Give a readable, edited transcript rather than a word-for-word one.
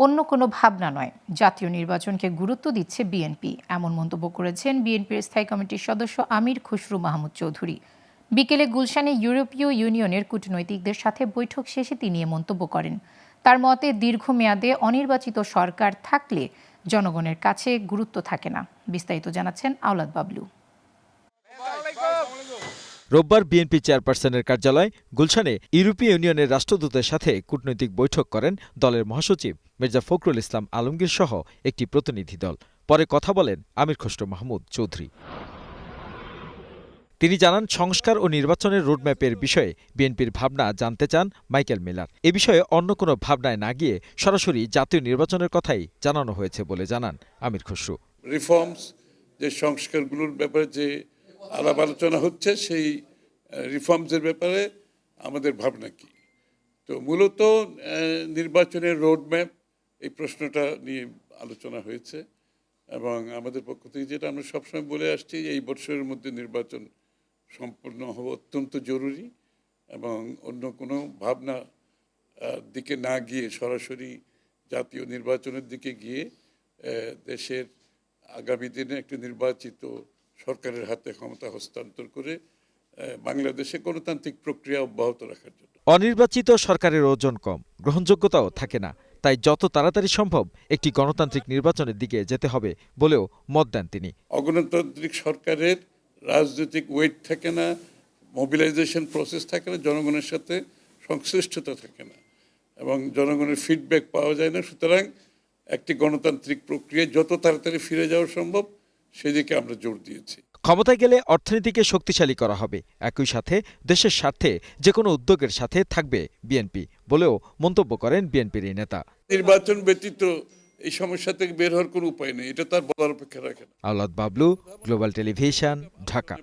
অন্য কোনো ভাবনা নয়, জাতীয় নির্বাচনকে গুরুত্ব দিচ্ছে বিএনপি, এমন মন্তব্য করেছেন বিএনপির স্থায়ী কমিটির সদস্য আমির খসরু মাহমুদ চৌধুরী। বিকেলে গুলশানে ইউরোপীয় ইউনিয়নের কূটনৈতিকদের সাথে বৈঠক শেষে তিনি এ মন্তব্য করেন। তার মতে দীর্ঘমেয়াদে অনির্বাচিত সরকার থাকলে জনগণের কাছে গুরুত্ব থাকে না। বিস্তারিত জানাচ্ছেন আওলাদ বাবলু। রোববার বিএনপি চেয়ারপারসনের কার্যালয় গুলশানে ইউরোপীয় ইউনিয়নের রাষ্ট্রদূতের সাথে কূটনৈতিক বৈঠক করেন দলের মহাসচিব মির্জা ফখরুল ইসলাম আলমগীর সহ একটি প্রতিনিধি দল। পরে কথা বলেন আমির খসরু মাহমুদ চৌধুরী। তিনি জানান, সংস্কার ও নির্বাচনের রোডম্যাপের বিষয়ে বিএনপির ভাবনা জানতে চান মাইকেল মিলার। এ বিষয়ে অন্য কোনো ভাবনায় না গিয়ে সরাসরি জাতীয় নির্বাচনের কথাই জানানো হয়েছে বলে জানান আমির খসরু। রিফর্মস, যে সংস্কারগুলোর ব্যাপারে যে আলাপ আলোচনা হচ্ছে, সেই রিফর্মসের ব্যাপারে আমাদের ভাবনা কি। তো মূলত নির্বাচনের রোডম্যাপ, এই প্রশ্নটা নিয়ে আলোচনা হয়েছে এবং আমাদের পক্ষ থেকে যেটা আমরা সবসময় বলে আসছি, এই বছরের মধ্যে নির্বাচন সম্পূর্ণ হওয়া অত্যন্ত জরুরি এবং অন্য কোনো ভাবনা দিকে না গিয়ে সরাসরি জাতীয় নির্বাচনের দিকে গিয়ে দেশের আগামী দিনে একটি নির্বাচিত সরকারের হাতে ক্ষমতা হস্তান্তর করে বাংলাদেশে গণতান্ত্রিক প্রক্রিয়া অব্যাহত রাখার জন্য। অনির্বাচিত সরকারের ওজন কম, গ্রহণযোগ্যতাও থাকে না, তাই যত তাড়াতাড়ি সম্ভব একটি গণতান্ত্রিক নির্বাচনের দিকে যেতে হবে বলেও মত দেন তিনি। অগণতান্ত্রিক সরকারের রাজনৈতিক ওয়েট থাকে না, মোবিলাইজেশন প্রসেস থাকে না, জনগণের সাথে সংশ্লিষ্টতা থাকে না এবং জনগণের ফিডব্যাক পাওয়া যায় না। সুতরাং একটি গণতান্ত্রিক প্রক্রিয়া যত তাড়াতাড়ি ফিরে যাওয়া সম্ভব সেদিকে আমরা জোর দিয়েছি। ক্ষমতায় গেলে অর্থনীতিকে শক্তিশালী করা হবে, একই সাথে দেশের স্বার্থে যে কোনো উদ্যোগের সাথে থাকবে বিএনপি বলেও মন্তব্য করেন বিএনপির এই নেতা। নির্বাচন ব্যতীত এই সমস্যা থেকে বের হওয়ার কোনো উপায় নেই, এটা তার বলার অপেক্ষা রাখে না। আওলাদ বাবলু, গ্লোবাল টেলিভিশন, ঢাকা।